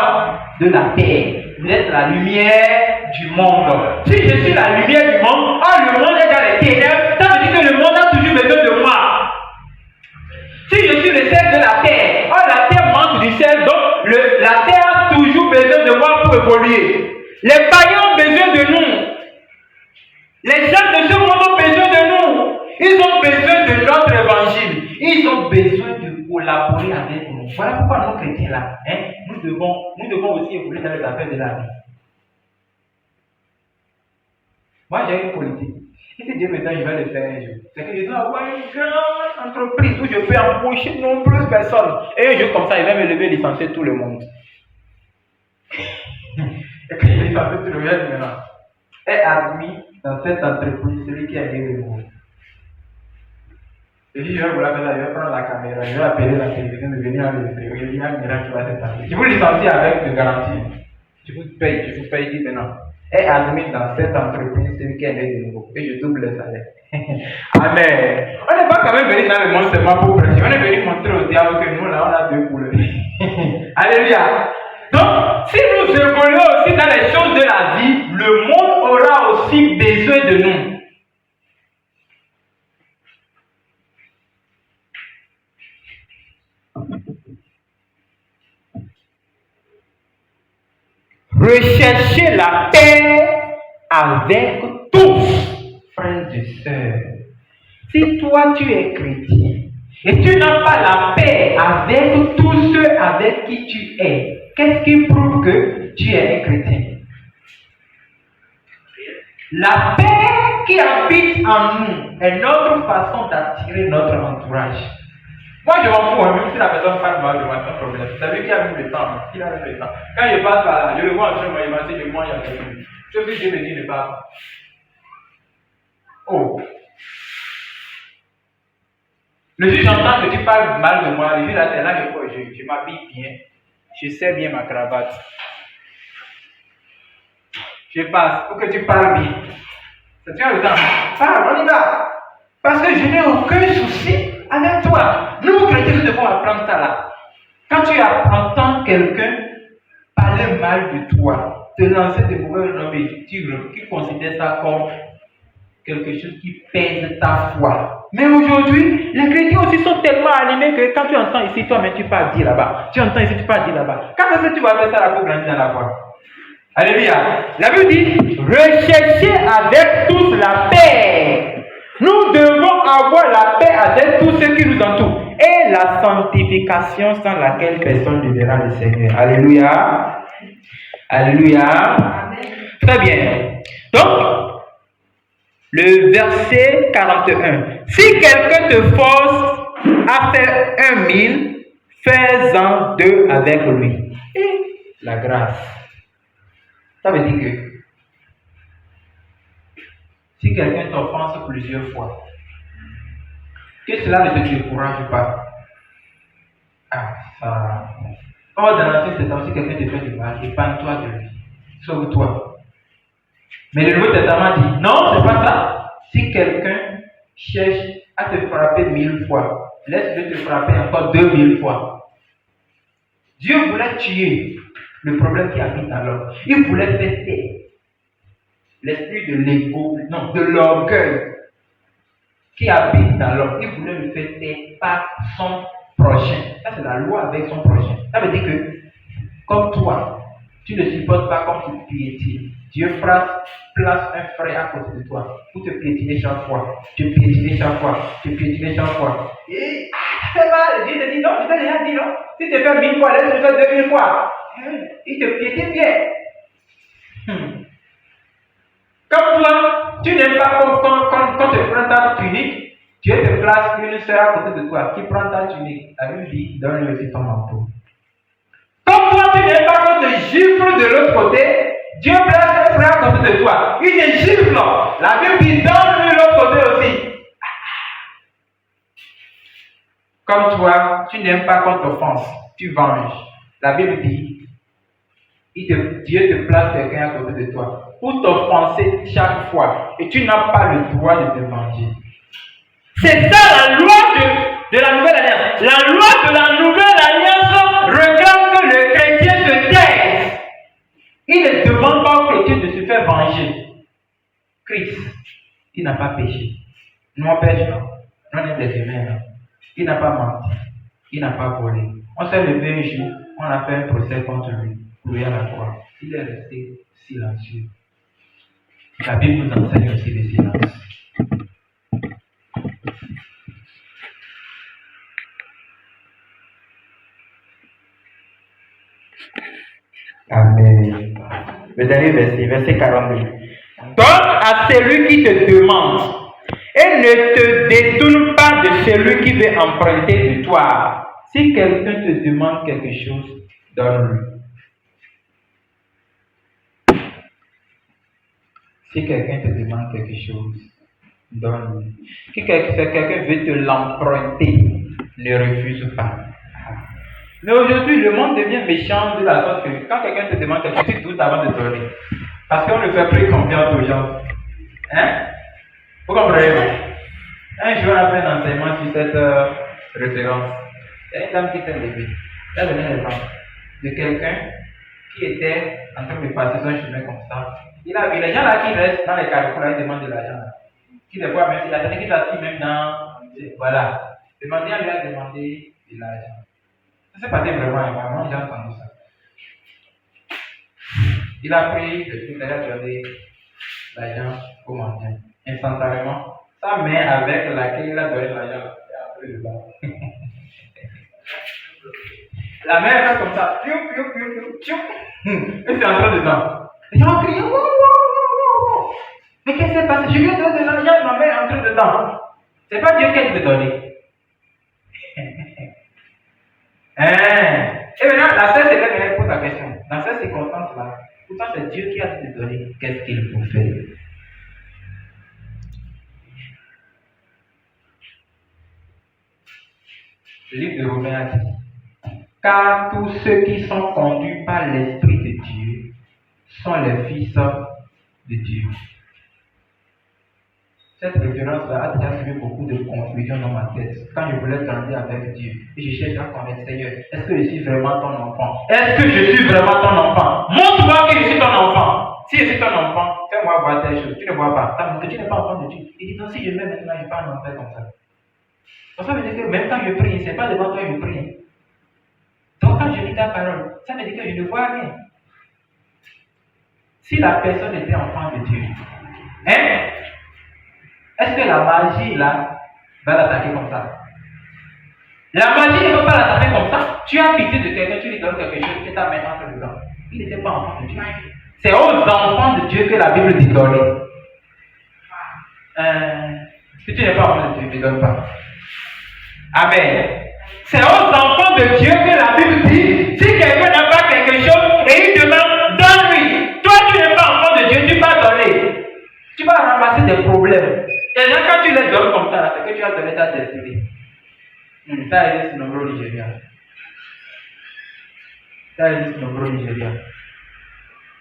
de la terre, vous êtes la lumière du monde. Si je suis la lumière du monde, le monde est dans les ténèbres, ça veut dire que le monde a toujours besoin de moi. Si je suis le sel de la terre, la terre manque du sel, donc la terre a toujours besoin de moi pour évoluer. Les païens ont besoin de nous. Les gens de ce monde ont besoin de nous. Ils ont besoin de notre évangile. Ils ont besoin de collaborer avec nous. Voilà pourquoi nous chrétiens là, nous devons aussi évoluer dans les affaires de la vie. Moi j'ai une politique. Et si Dieu me dit je vais le faire un jour, c'est que je dois avoir une grande entreprise où je peux embaucher de nombreuses personnes. Et un jour comme ça, il va me lever et licencier tout le monde. Et quand il licencie tout le monde, est admis dans cette entreprise celui qui a dit le mot. Je dis, je vais vous la faire, je vais prendre la caméra, je vais appeler la télévision de venir enregistrer. Il y a un miracle qui va se passer. Je vous licencie avec de garantie. Je vous paye, dit maintenant. Est admis dans cette entreprise celui qui a dit de nouveau. Et je double le salaire. Amen. On n'est pas quand même venu dans le monde seulement pour prêcher. On est venu montrer au diable que nous, là, on a deux couleurs. Alléluia. Donc, si nous évoluons aussi dans les choses de la vie, le monde aura aussi besoin de nous. Recherchez la paix avec tous, frères et sœurs. Si toi tu es chrétien et tu n'as pas la paix avec tous ceux avec qui tu es, qu'est-ce qui prouve que tu es un chrétien? La paix qui habite en nous est notre façon d'attirer notre entourage. Moi, je m'en fous, même si la personne parle mal de moi, c'est un problème. Vous savez qui a mis le temps, il a mis le temps. Quand je passe par là, je le vois en train de m'avancer de moi, il y a quelqu'un. Ce que Dieu me dit ne parle pas. Oh. Le jour j'entends que tu parles mal de moi, le jour là, c'est là que je m'habille bien, je serre bien ma cravate. Je passe pour que tu parles bien. Ça tient le temps. Parle, on y va. Parce que je n'ai aucun souci avec toi. Nous, chrétiens, nous devons apprendre ça là. Quand tu entends quelqu'un parler mal de toi, te lancer des mauvais noms qui considère ça comme quelque chose qui pèse ta foi. Mais aujourd'hui, les chrétiens aussi sont tellement animés que quand tu entends ici, toi-même tu pars dire là-bas. Tu entends ici, tu pars dire là-bas. Quand est-ce que tu vas faire ça là pour grandir dans la foi? Alléluia. La Bible dit, recherchez avec tous la paix. Nous devons avoir la paix avec tous ceux qui nous entourent. Et la sanctification sans laquelle personne ne verra le Seigneur. Alléluia. Alléluia. Très bien. Donc, le verset 41. Si quelqu'un te force à faire 1000, fais-en 2 avec lui. Et la grâce. Ça veut dire que si quelqu'un t'offense plusieurs fois, que cela ne te décourage pas. Ah, ça. Oh, dans l'Ancien Testament, si quelqu'un te fait du mal, épargne-toi de lui. Sauve-toi. Mais le Nouveau Testament dit, non, c'est pas ça. Si quelqu'un cherche à te frapper 1000 fois, laisse-le te frapper encore 2000 fois. Dieu voulait tuer le problème qui habite dans l'homme. Il voulait faire taire l'esprit de l'ego, non, de l'orgueil qui habite dans l'homme. Il voulait le faire taire par son prochain. Ça, c'est la loi avec son prochain. Ça veut dire que, comme toi, tu ne supportes pas comme tu piétines. Dieu place un frère à côté de toi pour te piétiner chaque fois. Tu piétiner chaque fois. Tu piétiner chaque fois. Et c'est mal. Dieu te dit non, je t'ai déjà dit non. Si tu fais 1000 fois, laisse-le faire 2000 fois. Il te piétine bien. Comme toi, tu n'aimes pas quand tu prends ta tunique, Dieu te place une sœur à côté de toi qui prend ta tunique. La Bible dit, donne-lui aussi ton manteau. Comme toi, tu n'aimes pas quand te gifle de l'autre côté, Dieu place un frère à côté de toi. Il te gifle. La Bible dit, donne-lui l'autre côté aussi. Comme toi, tu n'aimes pas qu'on t'offense, tu venges. La Bible dit, Dieu te place quelqu'un à côté de toi pour t'offenser chaque fois. Et tu n'as pas le droit de te venger. C'est ça la loi de la nouvelle alliance. La loi de la nouvelle alliance regarde que le chrétien se taise. Il ne demande pas au chrétien de se faire venger. Christ, il n'a pas péché. Nous on pêche, non. Nous on est des humains. Non. Il n'a pas menti. Il n'a pas volé. On s'est levé un jour, on a fait un procès contre lui. Loué à la croix. Il est resté silencieux. La Bible nous enseigne aussi le silence. Amen. Le dernier verset, verset 42. Donne à celui qui te demande et ne te détourne pas de celui qui veut emprunter de toi. Si quelqu'un te demande quelque chose, donne-lui. Si quelqu'un te demande quelque chose, donne-lui. Si quelqu'un veut te l'emprunter, ne refuse pas. Mais aujourd'hui, le monde devient méchant de la sorte que quand quelqu'un te demande quelque chose, tu doutes avant de donner. Parce qu'on ne fait plus confiance aux gens. Hein? Vous comprenez? Un jour, on a fait un enseignement sur cette référence. Il y a une dame qui s'est levée. Elle a donné l'exemple de quelqu'un qui était en train de passer son chemin comme ça. Il a vu les gens là qui restent dans les carrefours, là, ils demandent de l'argent. Qui des fois, même s'il a tenu qu'il s'assit même dans. Voilà. Demander à lui a demandé de l'argent. Ça s'est passé vraiment, j'ai entendu ça. Il a pris le truc, il a donné l'argent au mendiant. Instantanément, sa main avec laquelle il a donné l'argent, a pris le bas. La main est comme ça, piou, piou, piou, piou, piou. Et c'est entré dedans. Les gens ont crié, wow, wow, wow, wow. Mais qu'est-ce qui s'est passé? Je viens de donner de l'argent, ma main est entrée dedans. C'est pas Dieu qui veut donner. Et maintenant, la sœur elle pose la question. Dans cette circonstance-là, pourtant c'est Dieu qui a dû te donner. Qu'est-ce qu'il faut faire? Le livre de Romains a dit, car tous ceux qui sont conduits par l'Esprit de Dieu sont les fils de Dieu. Cette référence-là a déjà fait beaucoup de confusion dans ma tête. Quand je voulais grandir avec Dieu, et je cherche à connaître Seigneur, est-ce que je suis vraiment ton enfant? Est-ce que je suis vraiment ton enfant? Montre-moi que je suis ton enfant. Si je suis ton enfant, fais-moi voir telle chose. Tu ne vois pas. Ça veut dire que tu n'es pas enfant de Dieu. Il dit non, si je mets maintenant, je ne vais pas en faire comme ça. Donc ça veut dire que même quand je prie, ce n'est pas devant toi que je prie. Donc quand je lis ta parole, ça veut dire que je ne vois rien. Si la personne était enfant de Dieu, est-ce que la magie là va l'attaquer comme ça? La magie ne peut pas l'attaquer comme ça. Tu as pitié de quelqu'un, tu lui donnes quelque chose et ta main entre dedans. Il n'était pas enfant de Dieu. C'est aux enfants de Dieu que la Bible dit donner. Si tu n'es pas enfant de Dieu, ne donne pas. Amen. C'est aux enfants de Dieu que la Bible dit, si quelqu'un n'a pas quelque chose et il demande, donne-lui. Toi, tu n'es pas enfant de Dieu, tu vas donner. Tu vas ramasser des problèmes. Et là, quand tu les donnes comme ça, c'est que tu as donné ta destinée. Ça existe nombreux au Nigeria. Ça existe nombreux au Nigeria.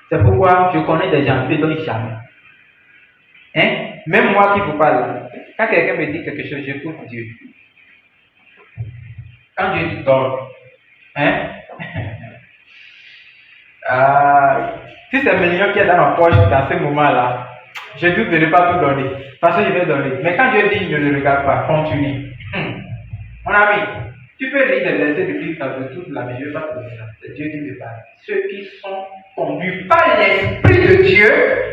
C'est pourquoi je connais des gens qui ne donnent jamais. Même moi qui vous parle, quand quelqu'un me dit quelque chose, j'écoute Dieu. Quand Dieu dit donne, si c'est million qui est dans ma poche dans ce moment-là, je doute de ne pas tout donner. Parce que je vais donner. Mais quand Dieu dit ne le regarde pas, continue. Mon ami, tu peux lire des versets de Bible de toute la vie, je ne vais pas te donner là. C'est Dieu qui me parle. Ceux qui sont conduits par l'Esprit de Dieu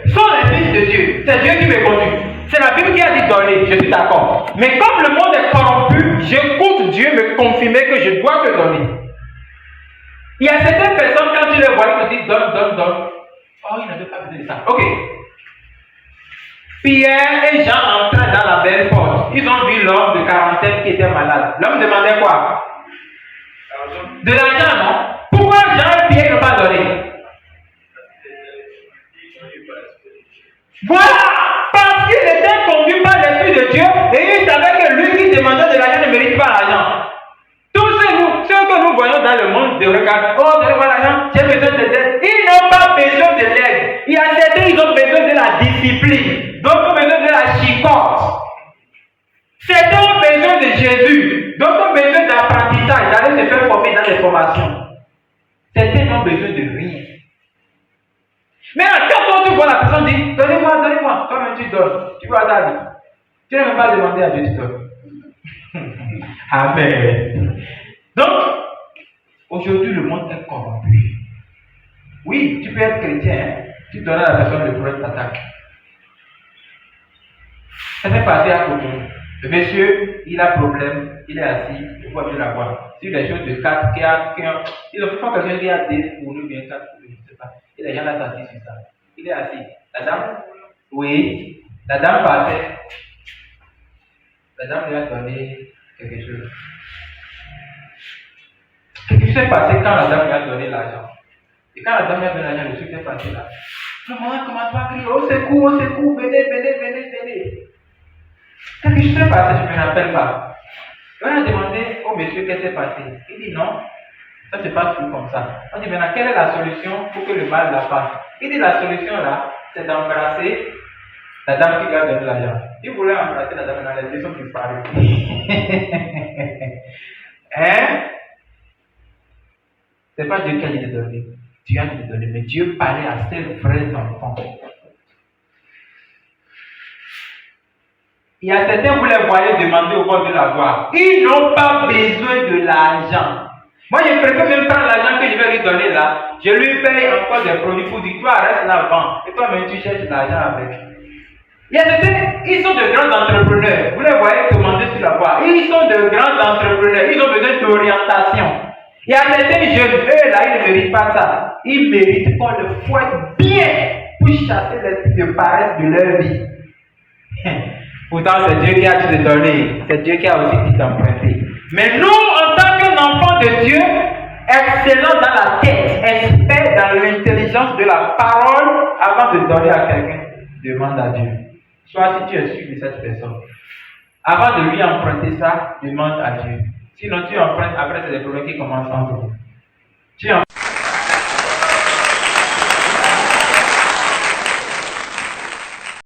sont les fils de Dieu. C'est Dieu qui me conduit. C'est la Bible qui a dit donner, je suis d'accord. Mais comme le monde est corrompu, j'écoute Dieu me confirmer que je dois te donner. Il y a certaines personnes, quand tu les vois, ils te disent donne, donne, donne. Oh, il n'avait pas besoin de ça. Ok. Pierre et Jean entraient dans la belle porte. Ils ont vu l'homme de quarantaine qui était malade. L'homme demandait quoi? De l'argent, non? Pourquoi Jean et Pierre n'ont pas donné? Voilà! Parce qu'il était conduit par l'Esprit de Dieu et il savait que lui qui demandait de l'argent ne mérite pas l'argent. Tous ceux que nous voyons dans le monde de regarder, oh, donnez-moi l'argent, j'ai besoin de l'aide. Ils n'ont pas besoin de l'aide. Il y a certains, ils ont besoin de la discipline. D'autres ont besoin de la chicotte. Certains ont besoin de Jésus. D'autres ont besoin d'apprentissage, d'aller se faire former dans les formations. Certains n'ont besoin de rien. Mais quand tu vois la personne dire, donnez-moi, donnez-moi, toi-même tu donnes. Tu vois ta vie. Tu n'as même pas demandé à Dieu, tu donnes. Amen. Donc, aujourd'hui, le monde est corrompu. Oui, tu peux être chrétien, tu donnes à la personne le problème t'attaque. Ça fait passer à côté. Le monsieur, il a problème, il est assis, il faut bien l'avoir. Si les choses de 4, ils ont fait quelqu'un qui a des pour nous, bien 4 pour nous, je ne sais pas. Et les gens là assis sur ça. Il est assis. La dame, oui, la dame passait. La dame lui a donné quelque chose. Qu'est-ce qui s'est passé quand la dame lui a donné l'argent? Et quand la dame lui a donné l'argent, le truc est passé là. Le moment commence à crier, au secours, venez. Qu'est-ce que je fais passer? Je ne me rappelle pas. Et on a demandé au monsieur qu'est-ce qui s'est passé. Il dit non, ça se passe plus comme ça. On dit maintenant, quelle est la solution pour que le mal la fasse? Il dit la solution là, c'est d'embrasser la dame qui lui a donné l'argent. Il voulait embrasser la dame, dans les yeux sont disparus. Hein? C'est pas Dieu qui a dit de donner. Dieu a dit de donner, mais Dieu parlait à ses vrais enfants. Il y a certains, vous les voyez demander au bord de la voie. Ils n'ont pas besoin de l'argent. Moi, je préfère même prendre l'argent que je vais lui donner là. Je lui paye encore des produits pour dire, toi, reste là, vends. Et toi-même, tu cherches de l'argent avec. Il y a certains, ils sont de grands entrepreneurs. Vous les voyez demander sur la voie. Ils sont de grands entrepreneurs. Ils ont besoin d'orientation. Il y a certains jeunes, eux là, ils ne méritent pas ça. Ils méritent qu'on le fouette bien pour chasser l'esprit de paresse de leur vie. Pourtant, c'est Dieu qui a dit de donner. C'est Dieu qui a aussi dit d'emprunter. Mais nous, en tant qu'enfants de Dieu, excellents dans la tête, experts dans l'intelligence de la parole, avant de donner à quelqu'un, demande à Dieu. Soit si tu es sûr de cette personne. Avant de lui emprunter ça, demande à Dieu. Sinon, tu empruntes, après c'est des problèmes qui commencent entre vous. Tu empruntes.